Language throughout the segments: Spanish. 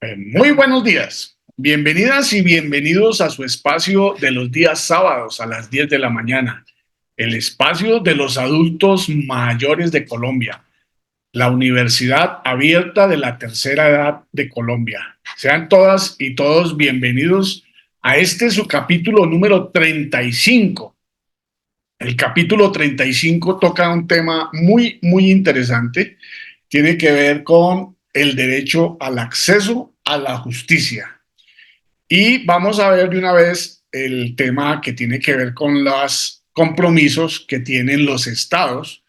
Muy buenos días. Bienvenidas y bienvenidos a su espacio de los días sábados a las 10 de la mañana, el espacio de los adultos mayores de Colombia, la Universidad Abierta de la Tercera Edad de Colombia. Sean todas y todos bienvenidos a este su capítulo número 35. El capítulo 35 toca un tema muy interesante. Tiene que ver con el derecho al acceso a la justicia. Y vamos a ver de una vez el tema que tiene que ver con los compromisos que tienen los estados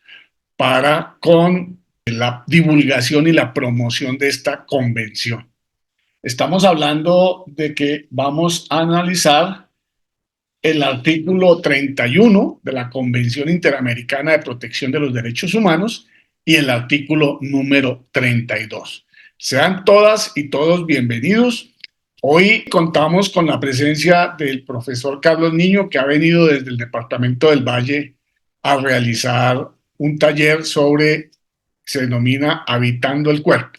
para con la divulgación y la promoción de esta convención. Estamos hablando de que vamos a analizar el artículo 31 de la Convención Interamericana de Protección de los Derechos Humanos y el artículo número 32. Sean todas y todos bienvenidos. Hoy contamos con la presencia del profesor Carlos Niño, que ha venido desde el Departamento del Valle a realizar un taller sobre, se denomina Habitando el Cuerpo,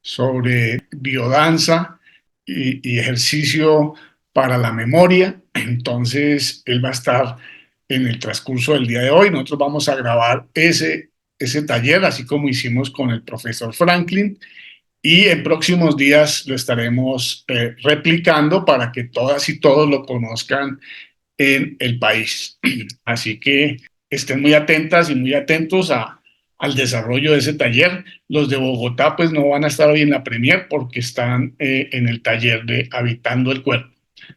sobre biodanza y ejercicio para la memoria. Entonces, él va a estar en el transcurso del día de hoy. Nosotros vamos a grabar ese taller, así como hicimos con el profesor Franklin, y en próximos días lo estaremos replicando para que todas y todos lo conozcan en el país. Así que estén muy atentas y muy atentos al desarrollo de ese taller. Los de Bogotá pues no van a estar hoy en la premier porque están en el taller de Habitando el Cuerpo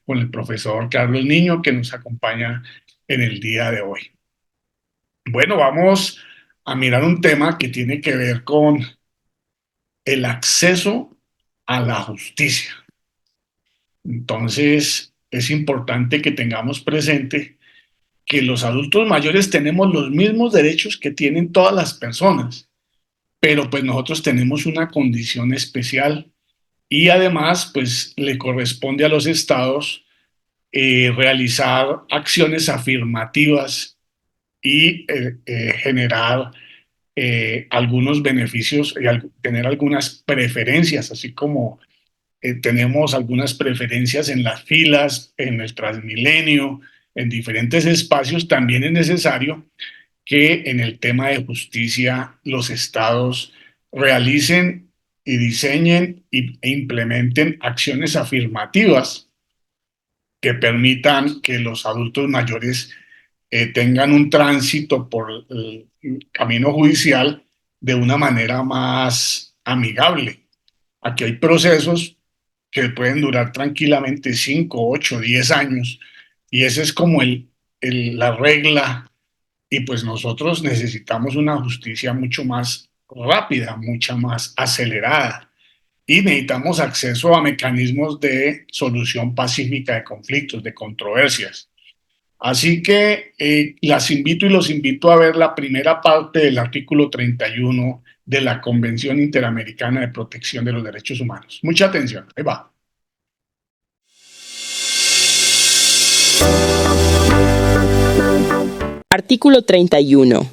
con el profesor Carlos Niño, que nos acompaña en el día de hoy. Bueno, vamos a mirar un tema que tiene que ver con el acceso a la justicia. Entonces, es importante que tengamos presente que los adultos mayores tenemos los mismos derechos que tienen todas las personas, pero pues nosotros tenemos una condición especial y además pues le corresponde a los estados realizar acciones afirmativas y generar algunos beneficios y tener algunas preferencias, así como tenemos algunas preferencias en las filas, en el Transmilenio, en diferentes espacios. También es necesario que en el tema de justicia los estados realicen y diseñen e implementen acciones afirmativas que permitan que los adultos mayores tengan un tránsito por el camino judicial de una manera más amigable. Aquí hay procesos que pueden durar tranquilamente 5, 8, 10 años y esa es como la regla, y pues nosotros necesitamos una justicia mucho más rápida, mucha más acelerada, y necesitamos acceso a mecanismos de solución pacífica de conflictos, de controversias. Así que las invito y los invito a ver la primera parte del artículo 31 de la Convención Interamericana de Protección de los Derechos Humanos. Mucha atención, ahí va. Artículo 31.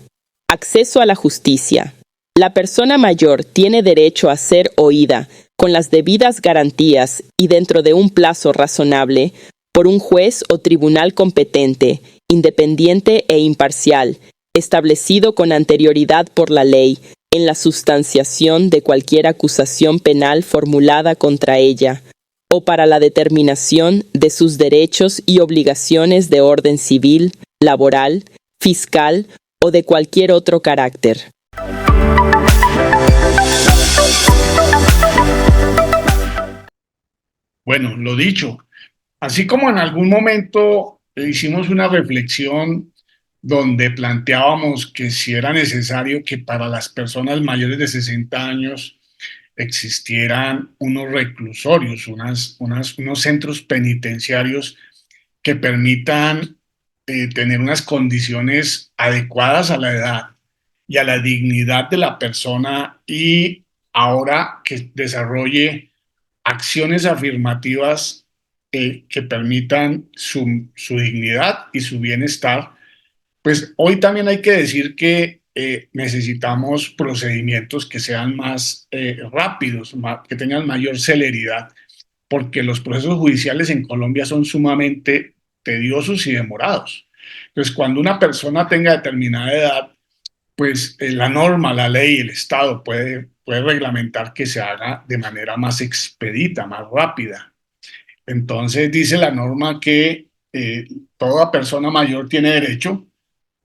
Acceso a la justicia. La persona mayor tiene derecho a ser oída, con las debidas garantías y dentro de un plazo razonable, por un juez o tribunal competente, independiente e imparcial, establecido con anterioridad por la ley, en la sustanciación de cualquier acusación penal formulada contra ella, o para la determinación de sus derechos y obligaciones de orden civil, laboral, fiscal o de cualquier otro carácter. Bueno, lo dicho, así como en algún momento hicimos una reflexión donde planteábamos que si era necesario que para las personas mayores de 60 años existieran unos reclusorios, unos centros penitenciarios que permitan tener unas condiciones adecuadas a la edad y a la dignidad de la persona, y ahora que desarrolle acciones afirmativas que permitan su dignidad y su bienestar. Pues hoy también hay que decir que necesitamos procedimientos que sean más rápidos, que tengan mayor celeridad, porque los procesos judiciales en Colombia son sumamente tediosos y demorados. Entonces, cuando una persona tenga determinada edad, pues la norma, la ley, el Estado puede reglamentar que se haga de manera más expedita, más rápida. Entonces dice la norma que toda persona mayor tiene derecho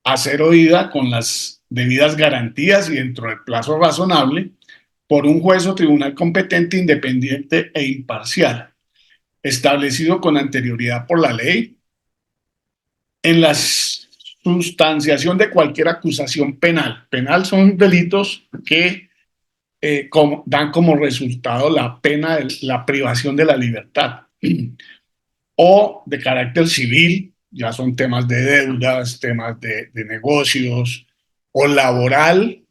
a ser oída con las debidas garantías y dentro del plazo razonable por un juez o tribunal competente, independiente e imparcial, establecido con anterioridad por la ley en la sustanciación de cualquier acusación penal. Penal son delitos que dan como resultado la pena de la privación de la libertad o de carácter civil, ya son temas de deudas, temas de negocios, o laboral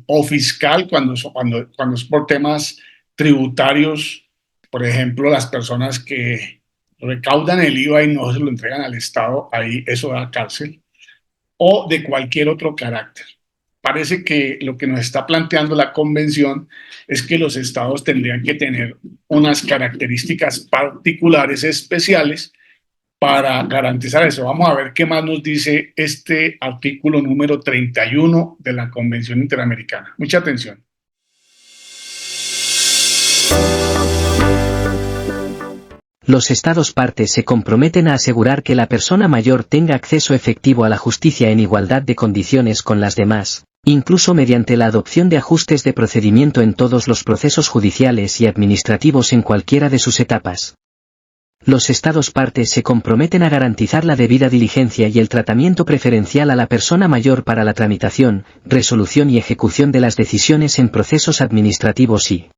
o fiscal cuando es por temas tributarios, por ejemplo, las personas que recaudan el IVA y no se lo entregan al Estado, ahí eso da cárcel, o de cualquier otro carácter. Parece que lo que nos está planteando la convención es que los estados tendrían que tener unas características particulares, especiales, para garantizar eso. Vamos a ver qué más nos dice este artículo número 31 de la Convención Interamericana. Mucha atención. Los Estados partes se comprometen a asegurar que la persona mayor tenga acceso efectivo a la justicia en igualdad de condiciones con las demás, incluso mediante la adopción de ajustes de procedimiento en todos los procesos judiciales y administrativos en cualquiera de sus etapas. Los Estados partes se comprometen a garantizar la debida diligencia y el tratamiento preferencial a la persona mayor para la tramitación, resolución y ejecución de las decisiones en procesos administrativos y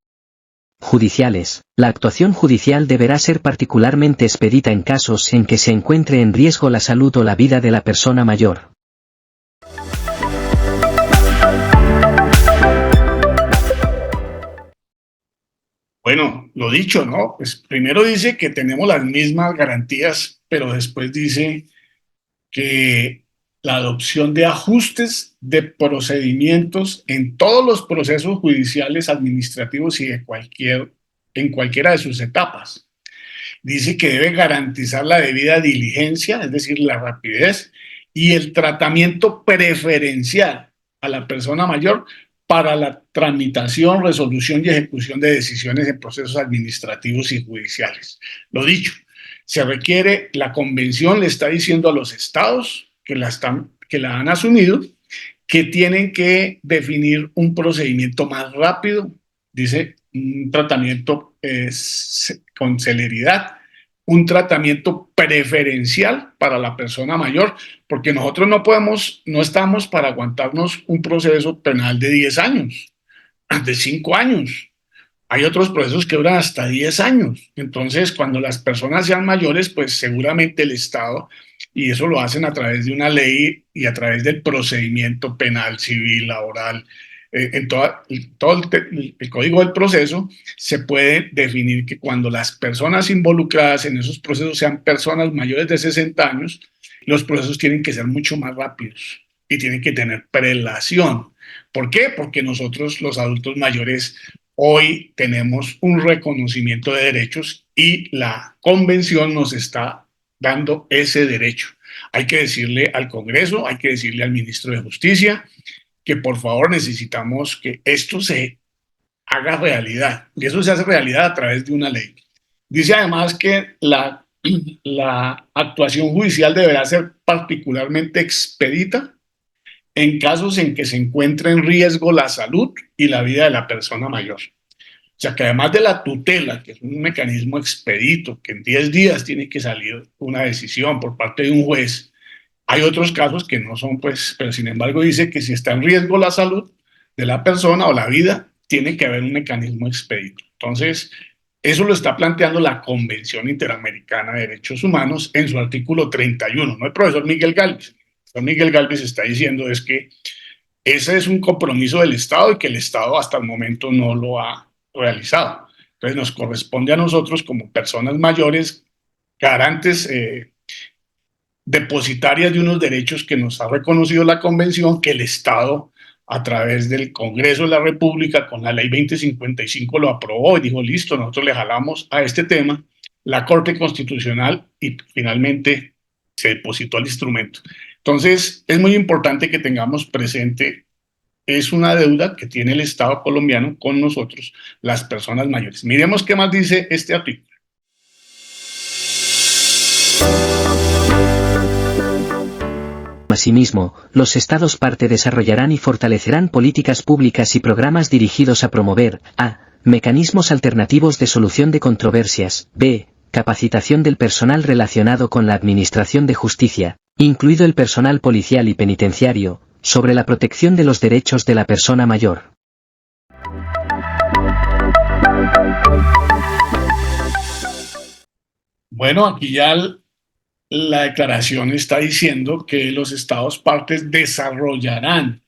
judiciales. La actuación judicial deberá ser particularmente expedita en casos en que se encuentre en riesgo la salud o la vida de la persona mayor. Bueno, lo dicho, ¿no? Pues primero dice que tenemos las mismas garantías, pero después dice que la adopción de ajustes de procedimientos en todos los procesos judiciales, administrativos y en cualquiera de sus etapas. Dice que debe garantizar la debida diligencia, es decir, la rapidez y el tratamiento preferencial a la persona mayor para la tramitación, resolución y ejecución de decisiones en procesos administrativos y judiciales. Lo dicho, se requiere, la convención le está diciendo a los estados que la han asumido, que tienen que definir un procedimiento más rápido, dice un tratamiento con celeridad, un tratamiento preferencial para la persona mayor, porque nosotros no estamos para aguantarnos un proceso penal de 10 años, de 5 años. Hay otros procesos que duran hasta 10 años. Entonces, cuando las personas sean mayores, pues seguramente el Estado, y eso lo hacen a través de una ley y a través del procedimiento penal, civil, laboral, en todo el código del proceso, se puede definir que cuando las personas involucradas en esos procesos sean personas mayores de 60 años, los procesos tienen que ser mucho más rápidos y tienen que tener prelación. ¿Por qué? Porque nosotros, los adultos mayores, hoy tenemos un reconocimiento de derechos y la convención nos está dando ese derecho. Hay que decirle al Congreso, hay que decirle al ministro de Justicia que por favor necesitamos que esto se haga realidad. Y eso se hace realidad a través de una ley. Dice además que la actuación judicial deberá ser particularmente expedita en casos en que se encuentre en riesgo la salud y la vida de la persona mayor. O sea que además de la tutela, que es un mecanismo expedito, que en 10 días tiene que salir una decisión por parte de un juez, hay otros casos que no son, pues, pero sin embargo dice que si está en riesgo la salud de la persona o la vida, tiene que haber un mecanismo expedito. Entonces, eso lo está planteando la Convención Interamericana de Derechos Humanos en su artículo 31, no el profesor Miguel Gálvez. El profesor Miguel Gálvez está diciendo es que ese es un compromiso del Estado y que el Estado hasta el momento no lo ha realizado. Entonces nos corresponde a nosotros como personas mayores, garantes, depositarias de unos derechos que nos ha reconocido la Convención, que el Estado a través del Congreso de la República, con la Ley 2055 lo aprobó y dijo, listo, nosotros le jalamos a este tema, la Corte Constitucional y finalmente se depositó el instrumento. Entonces, es muy importante que tengamos presente, es una deuda que tiene el Estado colombiano con nosotros, las personas mayores. Miremos qué más dice este artículo. Asimismo, los Estados parte desarrollarán y fortalecerán políticas públicas y programas dirigidos a promover a. Mecanismos alternativos de solución de controversias, b. Capacitación del personal relacionado con la administración de justicia, incluido el personal policial y penitenciario, sobre la protección de los derechos de la persona mayor. Bueno, aquí ya la declaración está diciendo que los Estados partes desarrollarán,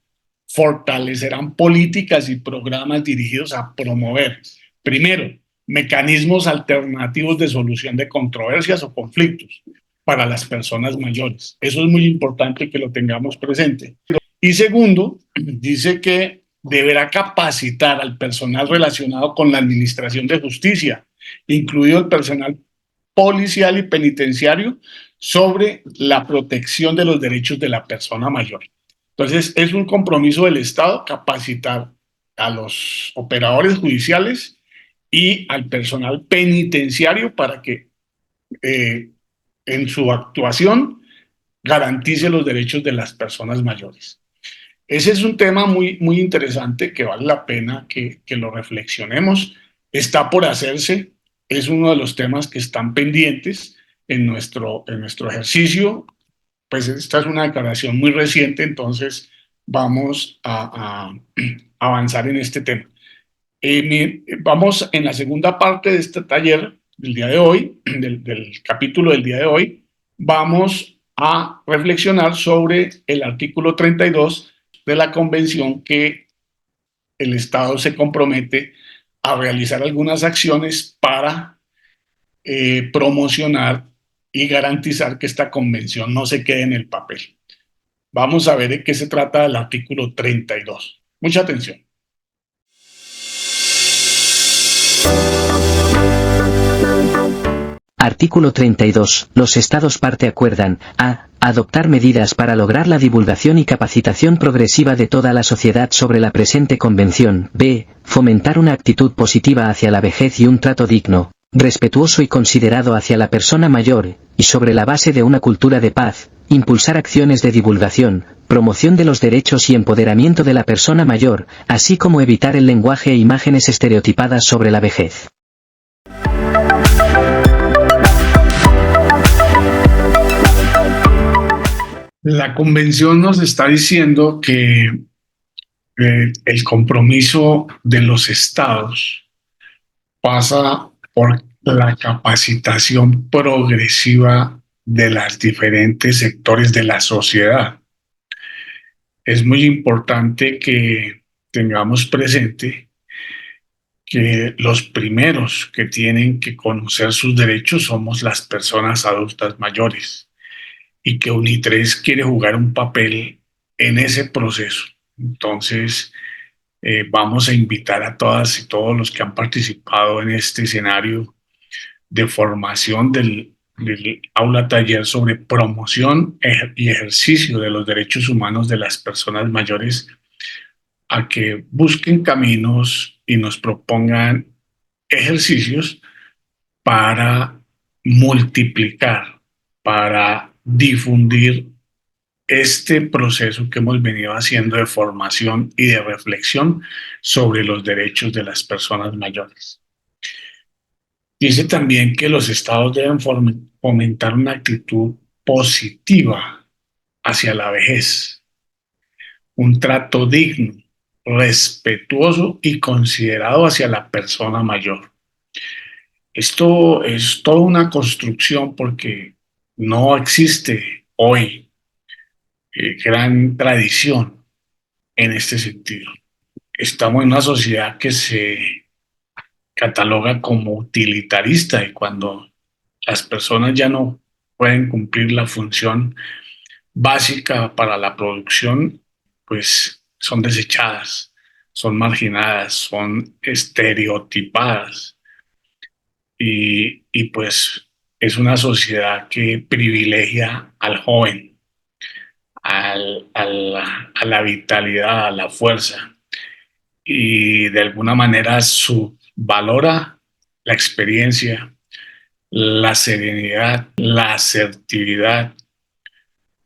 fortalecerán políticas y programas dirigidos a promover, primero, mecanismos alternativos de solución de controversias o conflictos para las personas mayores. Eso es muy importante que lo tengamos presente. Y segundo, dice que deberá capacitar al personal relacionado con la administración de justicia, incluido el personal policial y penitenciario, sobre la protección de los derechos de la persona mayor. Entonces, es un compromiso del Estado capacitar a los operadores judiciales y al personal penitenciario para que en su actuación garantice los derechos de las personas mayores. Ese es un tema muy, muy interesante que vale la pena que lo reflexionemos. Está por hacerse, es uno de los temas que están pendientes en nuestro ejercicio. Pues esta es una declaración muy reciente, entonces vamos a avanzar en este tema. Vamos en la segunda parte de este taller del día de hoy, del capítulo del día de hoy, vamos a reflexionar sobre el artículo 32 de la convención, que el Estado se compromete a realizar algunas acciones para promocionar y garantizar que esta convención no se quede en el papel. Vamos a ver de qué se trata el artículo 32. Mucha atención. Artículo 32. Los Estados parte acuerdan a. Adoptar medidas para lograr la divulgación y capacitación progresiva de toda la sociedad sobre la presente convención. b. Fomentar una actitud positiva hacia la vejez y un trato digno, respetuoso y considerado hacia la persona mayor, y sobre la base de una cultura de paz, impulsar acciones de divulgación, promoción de los derechos y empoderamiento de la persona mayor, así como evitar el lenguaje e imágenes estereotipadas sobre la vejez. La convención nos está diciendo que el compromiso de los estados pasa por la capacitación progresiva de los diferentes sectores de la sociedad. Es muy importante que tengamos presente que los primeros que tienen que conocer sus derechos somos las personas adultas mayores, y que UNITRES quiere jugar un papel en ese proceso. Entonces, vamos a invitar a todas y todos los que han participado en este escenario de formación del aula taller sobre promoción y ejercicio de los derechos humanos de las personas mayores, a que busquen caminos y nos propongan ejercicios para multiplicar, para difundir este proceso que hemos venido haciendo de formación y de reflexión sobre los derechos de las personas mayores. Dice también que los estados deben fomentar una actitud positiva hacia la vejez, un trato digno, respetuoso y considerado hacia la persona mayor. Esto es toda una construcción, porque no existe hoy gran tradición en este sentido. Estamos en una sociedad que se cataloga como utilitarista, y cuando las personas ya no pueden cumplir la función básica para la producción, pues son desechadas, son marginadas, son estereotipadas y pues es una sociedad que privilegia al joven, a la vitalidad, a la fuerza y de alguna manera subvalora la experiencia, la serenidad, la asertividad.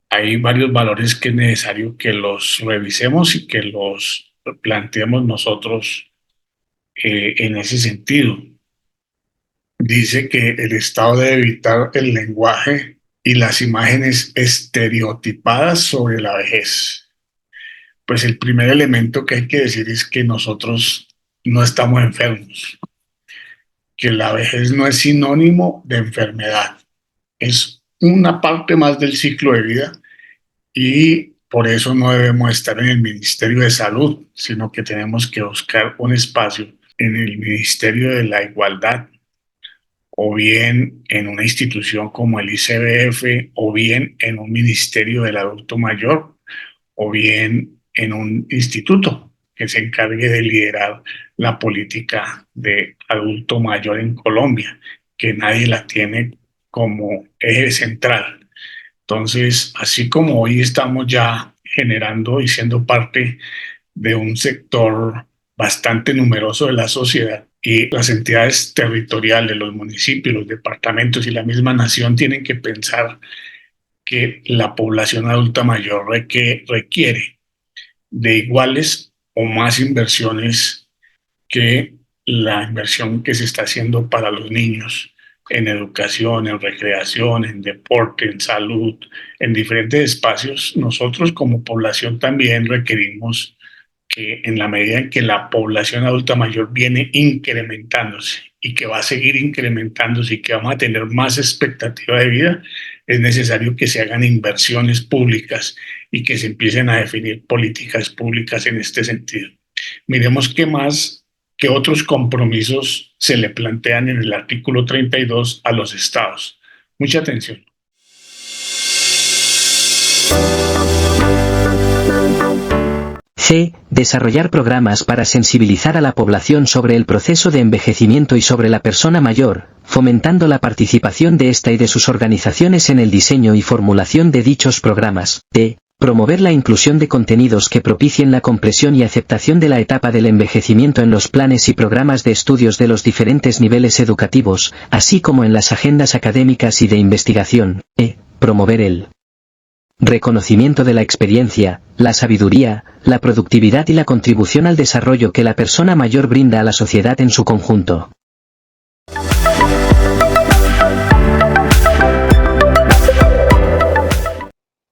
Hay varios valores que es necesario que los revisemos y que los planteemos nosotros en ese sentido. Dice que el Estado debe evitar el lenguaje y las imágenes estereotipadas sobre la vejez. Pues el primer elemento que hay que decir es que nosotros no estamos enfermos, que la vejez no es sinónimo de enfermedad, es una parte más del ciclo de vida y por eso no debemos estar en el Ministerio de Salud, sino que tenemos que buscar un espacio en el Ministerio de la Igualdad, o bien en una institución como el ICBF, o bien en un Ministerio del Adulto Mayor, o bien en un instituto que se encargue de liderar la política de adulto mayor en Colombia, que nadie la tiene como eje central. Entonces, así como hoy estamos ya generando y siendo parte de un sector bastante numeroso de la sociedad y las entidades territoriales, los municipios, los departamentos y la misma nación tienen que pensar que la población adulta mayor requiere de iguales o más inversiones que la inversión que se está haciendo para los niños en educación, en recreación, en deporte, en salud, en diferentes espacios. Nosotros como población también requerimos que en la medida en que la población adulta mayor viene incrementándose y que va a seguir incrementándose y que vamos a tener más expectativa de vida, es necesario que se hagan inversiones públicas y que se empiecen a definir políticas públicas en este sentido. Miremos qué otros compromisos se le plantean en el artículo 32 a los estados. Mucha atención. C. Desarrollar programas para sensibilizar a la población sobre el proceso de envejecimiento y sobre la persona mayor, fomentando la participación de esta y de sus organizaciones en el diseño y formulación de dichos programas. D. Promover la inclusión de contenidos que propicien la comprensión y aceptación de la etapa del envejecimiento en los planes y programas de estudios de los diferentes niveles educativos, así como en las agendas académicas y de investigación. E. Promover el reconocimiento de la experiencia, la sabiduría, la productividad y la contribución al desarrollo que la persona mayor brinda a la sociedad en su conjunto.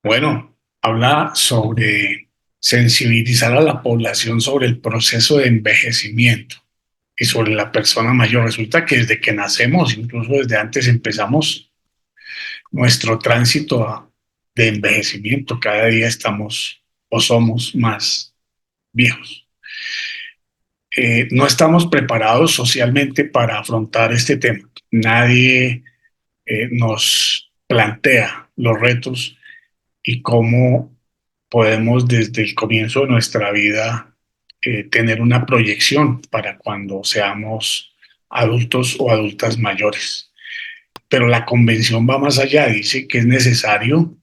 Bueno, habla sobre sensibilizar a la población sobre el proceso de envejecimiento y sobre la persona mayor. Resulta que desde que nacemos, incluso desde antes, empezamos nuestro tránsito de envejecimiento. Cada día estamos o somos más viejos. No estamos preparados socialmente para afrontar este tema. Nadie nos plantea los retos y cómo podemos desde el comienzo de nuestra vida tener una proyección para cuando seamos adultos o adultas mayores. Pero la convención va más allá, dice que es necesario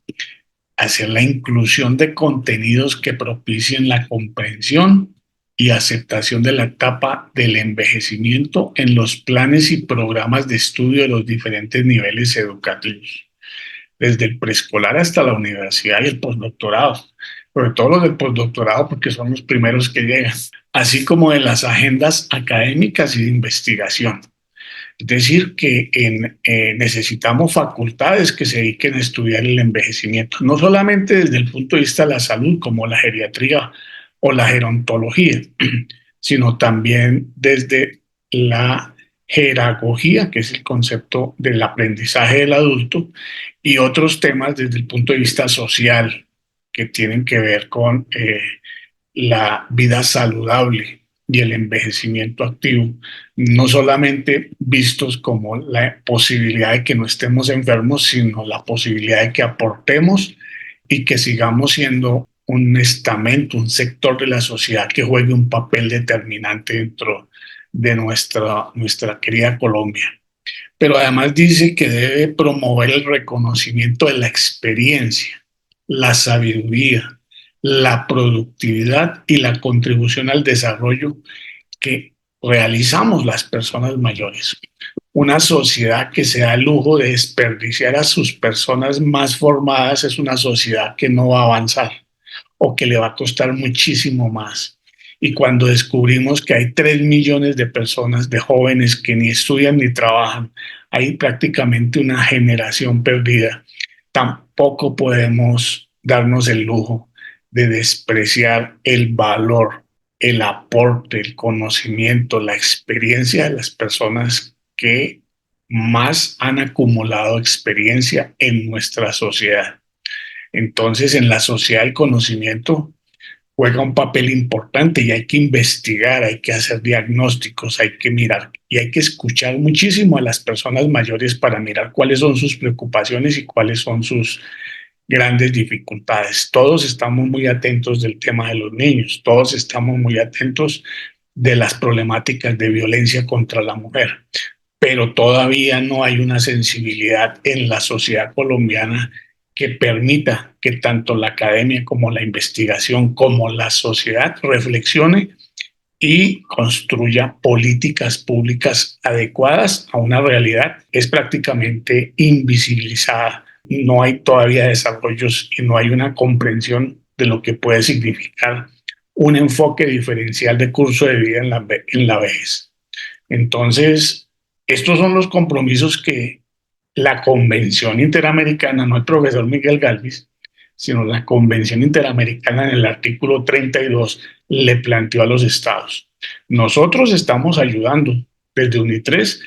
hacer la inclusión de contenidos que propicien la comprensión y aceptación de la etapa del envejecimiento en los planes y programas de estudio de los diferentes niveles educativos, desde el preescolar hasta la universidad y el postdoctorado, sobre todo los del postdoctorado porque son los primeros que llegan, así como de las agendas académicas y de investigación. Es decir, que necesitamos facultades que se dediquen a estudiar el envejecimiento, no solamente desde el punto de vista de la salud, como la geriatría o la gerontología, sino también desde la jeragogía, que es el concepto del aprendizaje del adulto, y otros temas desde el punto de vista social, que tienen que ver con la vida saludable y el envejecimiento activo, no solamente vistos como la posibilidad de que no estemos enfermos, sino la posibilidad de que aportemos y que sigamos siendo un estamento, un sector de la sociedad que juegue un papel determinante dentro de nuestra querida Colombia. Pero además dice que debe promover el reconocimiento de la experiencia, la sabiduría, la productividad y la contribución al desarrollo que realizamos las personas mayores. Una sociedad que se da el lujo de desperdiciar a sus personas más formadas es una sociedad que no va a avanzar o que le va a costar muchísimo más. Y cuando descubrimos que hay 3 millones de personas, de jóvenes que ni estudian ni trabajan, hay prácticamente una generación perdida, tampoco podemos darnos el lujo de despreciar el valor, el aporte, el conocimiento, la experiencia de las personas que más han acumulado experiencia en nuestra sociedad. Entonces, en la sociedad el conocimiento juega un papel importante y hay que investigar, hay que hacer diagnósticos, hay que mirar y hay que escuchar muchísimo a las personas mayores para mirar cuáles son sus preocupaciones y cuáles son sus grandes dificultades. Todos estamos muy atentos del tema de los niños, todos estamos muy atentos de las problemáticas de violencia contra la mujer, pero todavía no hay una sensibilidad en la sociedad colombiana que permita que tanto la academia como la investigación como la sociedad reflexione y construya políticas públicas adecuadas a una realidad que es prácticamente invisibilizada. No hay todavía desarrollos y no hay una comprensión de lo que puede significar un enfoque diferencial de curso de vida en la vejez. Entonces, estos son los compromisos que la Convención Interamericana, no el profesor Miguel Galvis, sino la Convención Interamericana en el artículo 32 le planteó a los estados. Nosotros estamos ayudando desde UNITRES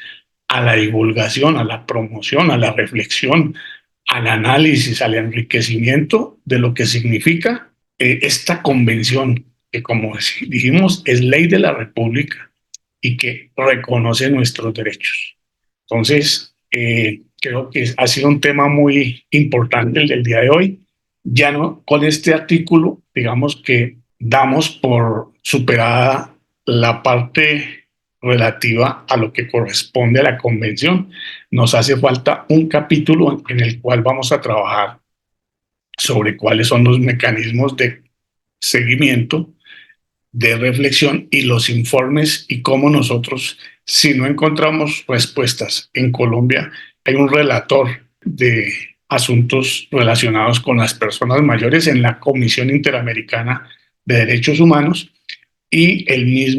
a la divulgación, a la promoción, a la reflexión, al análisis, al enriquecimiento de lo que significa esta convención, que como dijimos es ley de la República y que reconoce nuestros derechos. Entonces, creo que ha sido un tema muy importante el del día de hoy. Ya no, con este artículo, digamos que damos por superada la parte relativa a lo que corresponde a la convención. Nos hace falta un capítulo en el cual vamos a trabajar sobre cuáles son los mecanismos de seguimiento, de reflexión y los informes y cómo nosotros, si no encontramos respuestas en Colombia, hay un relator de asuntos relacionados con las personas mayores en la Comisión Interamericana de Derechos Humanos y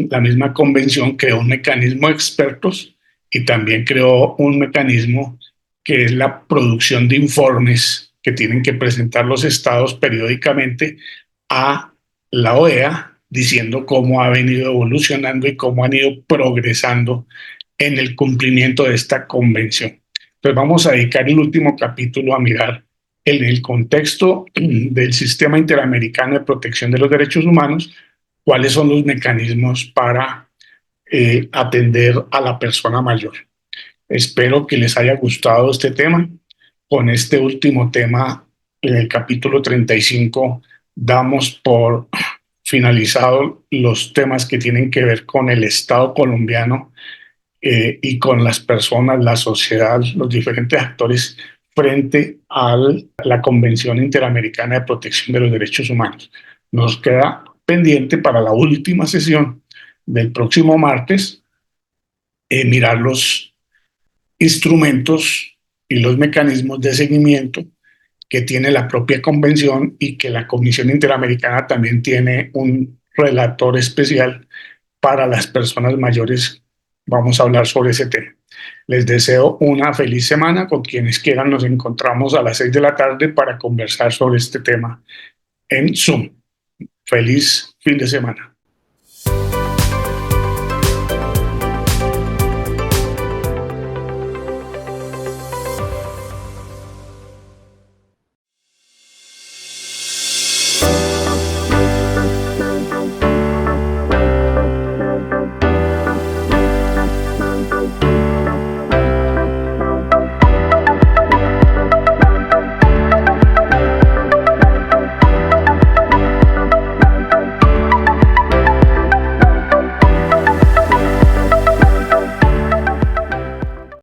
la misma convención creó un mecanismo de expertos y también creó un mecanismo que es la producción de informes que tienen que presentar los estados periódicamente a la OEA diciendo cómo ha venido evolucionando y cómo han ido progresando en el cumplimiento de esta convención. Entonces vamos a dedicar el último capítulo a mirar en el contexto del Sistema Interamericano de Protección de los Derechos Humanos, cuáles son los mecanismos para atender a la persona mayor. Espero que les haya gustado este tema. Con este último tema, en el capítulo 35, damos por finalizado los temas que tienen que ver con el Estado colombiano y con las personas, la sociedad, los diferentes actores frente a la Convención Interamericana de Protección de los Derechos Humanos. Nos queda pendiente para la última sesión del próximo martes mirar los instrumentos y los mecanismos de seguimiento que tiene la propia convención y que la Comisión Interamericana también tiene un relator especial para las personas mayores. Vamos a hablar sobre ese tema. Les deseo una feliz semana. Con quienes quieran nos encontramos a las 6 de la tarde para conversar sobre este tema en Zoom. Feliz fin de semana.